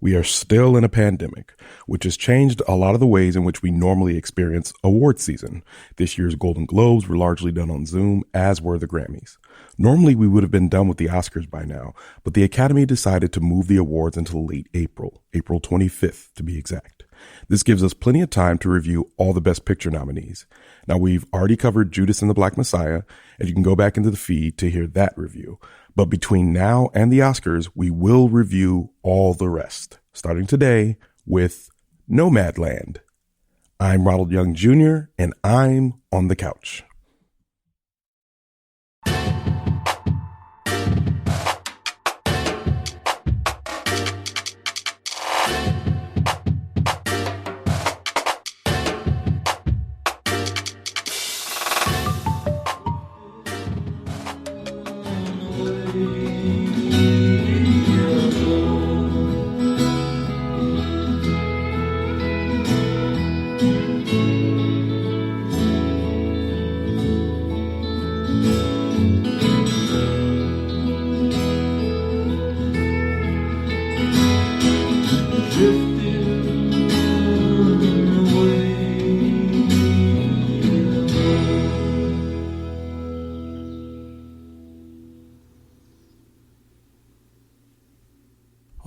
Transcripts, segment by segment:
We are still in a pandemic, which has changed a lot of the ways in which we normally experience award season. This year's Golden Globes were largely done on Zoom, as were the Grammys. Normally, we would have been done with the Oscars by now, but the Academy decided to move the awards until late April 25th to be exact. This gives us plenty of time to review all the Best Picture nominees. Now, we've already covered Judas and the Black Messiah, and you can go back into the feed to hear that review. But between now and the Oscars, we will review all the rest, starting today with Nomadland. I'm Ronald Young Jr., and I'm on the couch.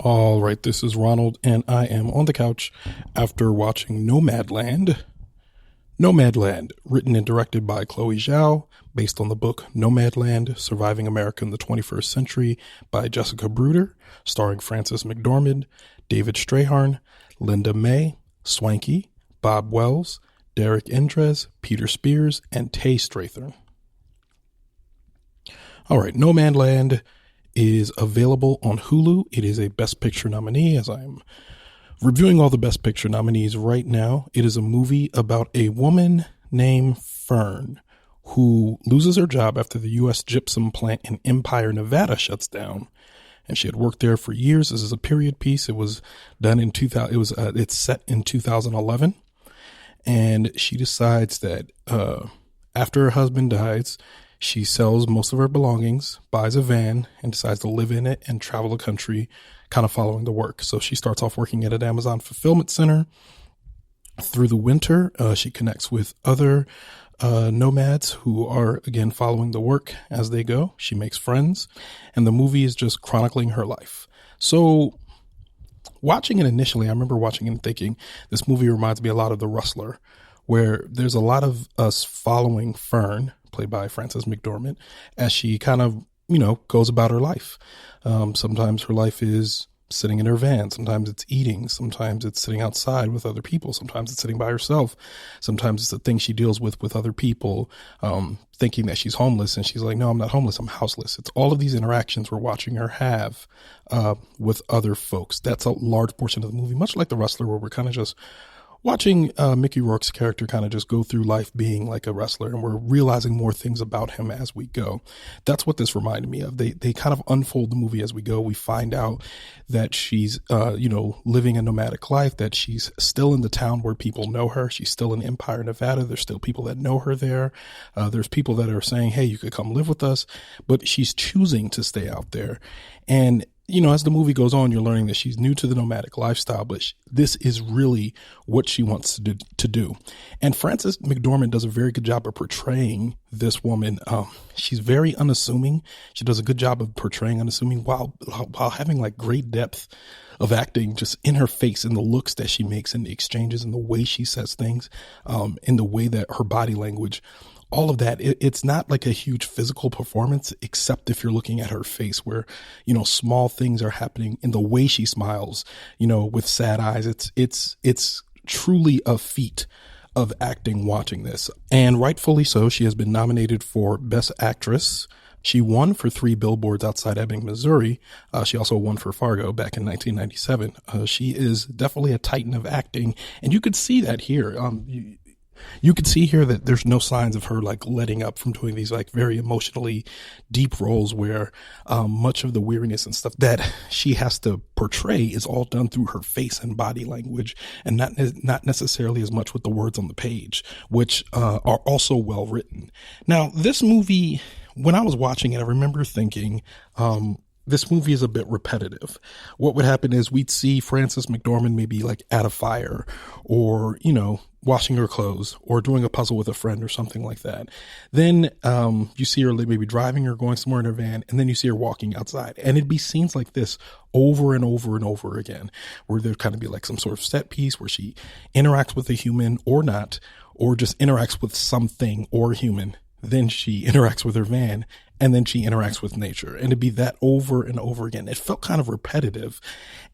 All right, this is Ronald, and I am on the couch after watching Nomadland. Nomadland, written and directed by Chloe Zhao, based on the book Nomadland, Surviving America in the 21st Century by Jessica Bruder, starring Frances McDormand, David Strathairn, Linda May, Swankie, Bob Wells, Derek Endres, Peter Spears, and Tay Strathairn. All right, Nomadland is available on Hulu. It is a Best Picture nominee, as I'm reviewing all the Best Picture nominees right now. It is a movie about a woman named Fern who loses her job after the U.S. gypsum plant in Empire, Nevada shuts down. And she had worked there for years. This is a period piece. It was done in 2000. It's set in 2011. And she decides that after her husband dies, she sells most of her belongings, buys a van, and decides to live in it and travel the country, kind of following the work. So she starts off working at an Amazon fulfillment center. Through the winter, she connects with other nomads who are, again, following the work as they go. She makes friends, and the movie is just chronicling her life. So watching it initially, I remember watching it and thinking, this movie reminds me a lot of The Rustler, where there's a lot of us following Fern, played by Frances McDormand, as she kind of, goes about her life. Sometimes her life is sitting in her van. Sometimes it's eating. Sometimes it's sitting outside with other people. Sometimes it's sitting by herself. Sometimes it's the thing she deals with other people, thinking that she's homeless. And she's like, no, I'm not homeless. I'm houseless. It's all of these interactions we're watching her have with other folks. That's a large portion of the movie, much like The Rustler, where we're kind of just watching Mickey Rourke's character kind of just go through life being like a wrestler, and we're realizing more things about him as we go. That's what this reminded me of. They kind of unfold the movie as we go. We find out that she's, living a nomadic life, that she's still in the town where people know her. She's still in Empire, Nevada. There's still people that know her there. There's people that are saying, hey, you could come live with us, but she's choosing to stay out there. And as the movie goes on, you're learning that she's new to the nomadic lifestyle, but this is really what she wants to do. And Frances McDormand does a very good job of portraying this woman. She's very unassuming. She does a good job of portraying unassuming while having like great depth of acting just in her face, in the looks that she makes, in the exchanges, in the way she says things, in the way that her body language, all of that. It's not like a huge physical performance, except if you're looking at her face where, small things are happening in the way she smiles, with sad eyes. It's truly a feat of acting watching this. And rightfully so. She has been nominated for Best Actress. She won for 3 Billboards Outside Ebbing, Missouri. She also won for Fargo back in 1997. She is definitely a titan of acting. And you could see that here. You could see here that there's no signs of her like letting up from doing these like very emotionally deep roles where much of the weariness and stuff that she has to portray is all done through her face and body language, and not necessarily as much with the words on the page, which are also well written. Now, this movie, when I was watching it, I remember thinking, this movie is a bit repetitive. What would happen is we'd see Frances McDormand maybe like at a fire, or, you know, washing her clothes, or doing a puzzle with a friend or something like that. Then you see her maybe driving or going somewhere in her van, and then you see her walking outside. And it'd be scenes like this over and over and over again, where there'd kind of be like some sort of set piece where she interacts with a human or not, or just interacts with something or human. Then she interacts with her van, and then she interacts with nature, and it'd be that over and over again. It felt kind of repetitive,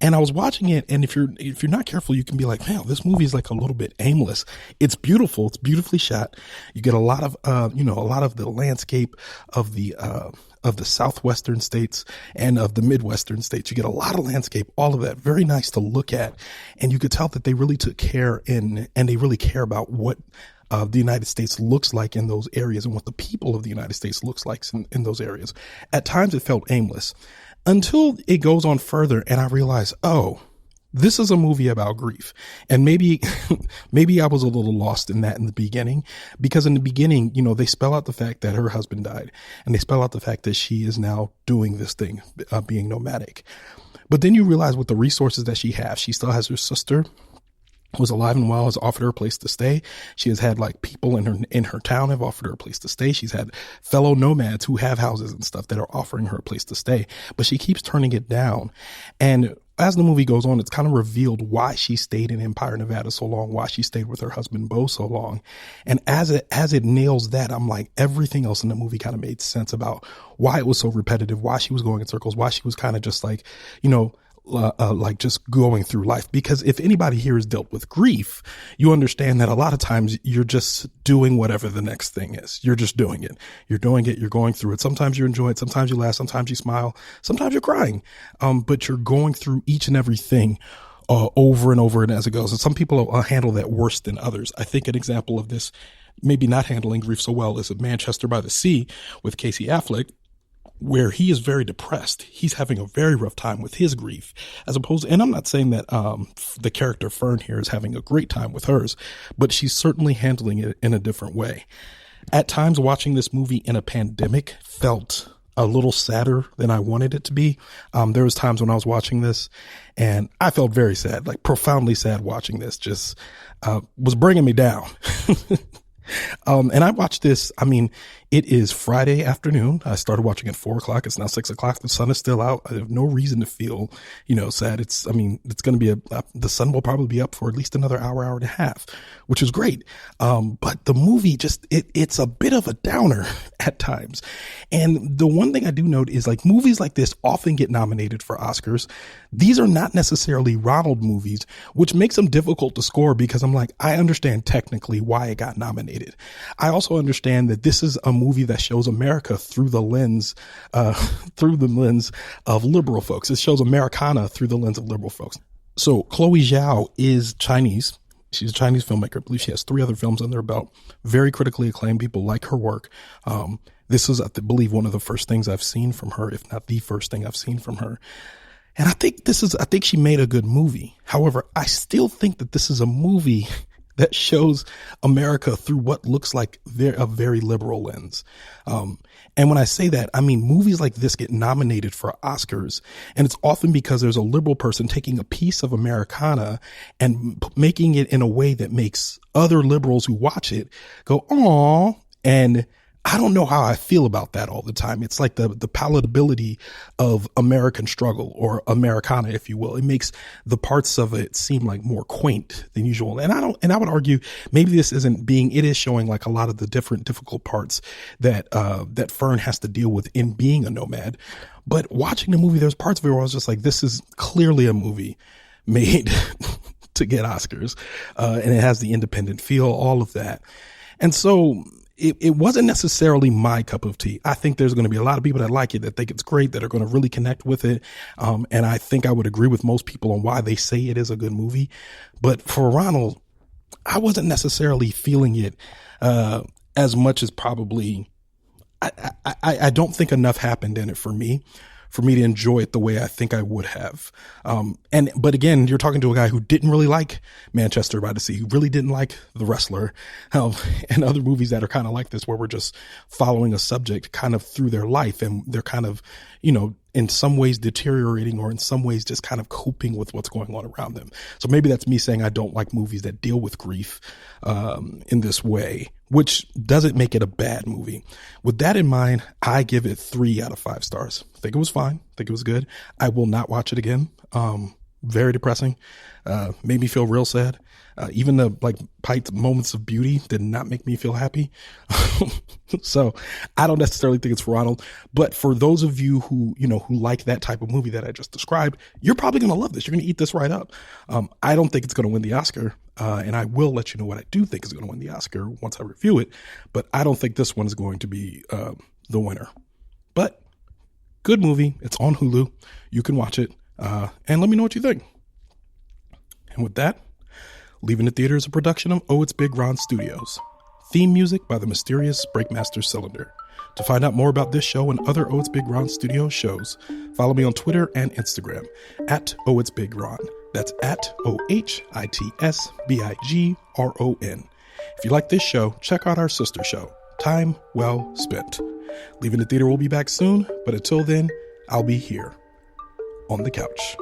and I was watching it, and if you're not careful, you can be like, man, this movie is like a little bit aimless. It's beautiful. It's beautifully shot. You get a lot of a lot of the landscape of the southwestern states and of the midwestern states. You get a lot of landscape, all of that, very nice to look at, and you could tell that they really took care and they really care about what the United States looks like in those areas, and what the people of the United States looks like in those areas. At times it felt aimless, until it goes on further, and I realized, oh, this is a movie about grief. And maybe I was a little lost in that in the beginning, because in the beginning, you know, they spell out the fact that her husband died, and they spell out the fact that she is now doing this thing, being nomadic. But then you realize with the resources that she has, she still has her sister was alive and well, has offered her a place to stay. She has had like people in her town have offered her a place to stay. She's had fellow nomads who have houses and stuff that are offering her a place to stay, but she keeps turning it down. And as the movie goes on, it's kind of revealed why she stayed in Empire, Nevada so long, why she stayed with her husband, Bo, so long. And as it nails that, I'm like, everything else in the movie kind of made sense about why it was so repetitive, why she was going in circles, why she was kind of just like, you know, like just going through life. Because if anybody here has dealt with grief, you understand that a lot of times you're just doing whatever the next thing is. You're just doing it. You're doing it. You're going through it. Sometimes you enjoy it. Sometimes you laugh. Sometimes you smile. Sometimes you're crying. But you're going through each and everything over and over and as it goes. And some people handle that worse than others. I think an example of this, maybe not handling grief so well, is Manchester by the Sea with Casey Affleck, where he is very depressed. He's having a very rough time with his grief, as opposed, and I'm not saying that the character Fern here is having a great time with hers, but she's certainly handling it in a different way. At times, watching this movie in a pandemic felt a little sadder than I wanted it to be. There was times when I was watching this and I felt very sad, like profoundly sad watching this, just was bringing me down. And I watched this, I mean, it is Friday afternoon. I started watching at 4:00. It's now 6:00. The sun is still out. I have no reason to feel, you know, sad. It's going to be the sun will probably be up for at least another hour and a half, which is great. But the movie just, it's a bit of a downer at times. And the one thing I do note is, like, movies like this often get nominated for Oscars. These are not necessarily Ronald movies, which makes them difficult to score, because I'm like, I understand technically why it got nominated. I also understand that this is a movie that shows America through the lens of liberal folks. It shows Americana through the lens of liberal folks. So Chloe Zhao is Chinese. She's a Chinese filmmaker. I believe she has 3 other films under her belt. Very critically acclaimed. People like her work. This is, I believe, one of the first things I've seen from her, if not the first thing I've seen from her. And I think she made a good movie. However, I still think that this is a movie that shows America through what looks like a very liberal lens. And when I say that, I mean, movies like this get nominated for Oscars, and it's often because there's a liberal person taking a piece of Americana and making it in a way that makes other liberals who watch it go, "Aw," and I don't know how I feel about that all the time. It's like the palatability of American struggle, or Americana, if you will. It makes the parts of it seem like more quaint than usual. And I would argue maybe this it is showing like a lot of the different difficult parts that Fern has to deal with in being a nomad. But watching the movie, there's parts of it where I was just like, this is clearly a movie made to get Oscars. And it has the independent feel, all of that. And so it wasn't necessarily my cup of tea. I think there's going to be a lot of people that like it, that think it's great, that are going to really connect with it. And I think I would agree with most people on why they say it is a good movie. But for Ronald, I wasn't necessarily feeling it as much as probably I don't think enough happened in it for me for me to enjoy it the way I think I would have. But again, you're talking to a guy who didn't really like Manchester by the Sea, who really didn't like The Rustler, and other movies that are kind of like this, where we're just following a subject kind of through their life, and they're kind of, in some ways deteriorating, or in some ways just kind of coping with what's going on around them. So maybe that's me saying I don't like movies that deal with grief in this way, which doesn't make it a bad movie. With that in mind, I give it 3 out of 5 stars. I think it was fine. I think it was good. I will not watch it again. Very depressing. Made me feel real sad. Even the Pite's moments of beauty did not make me feel happy. So I don't necessarily think it's for Ronald, but for those of you who like that type of movie that I just described, you're probably going to love this. You're going to eat this right up. I don't think it's going to win the Oscar. And I will let you know what I do think is going to win the Oscar once I review it, but I don't think this one is going to be, the winner. But good movie. It's on Hulu. You can watch it. And let me know what you think. And with that, Leaving the Theater is a production of Oh It's Big Ron Studios. Theme music by the mysterious Breakmaster Cylinder. To find out more about this show and other Oh It's Big Ron Studios shows, follow me on Twitter and Instagram at Oh It's Big Ron. That's at ohitsBigRon. If you like this show, check out our sister show, Time Well Spent. Leaving the Theater will be back soon, but until then, I'll be here on the couch.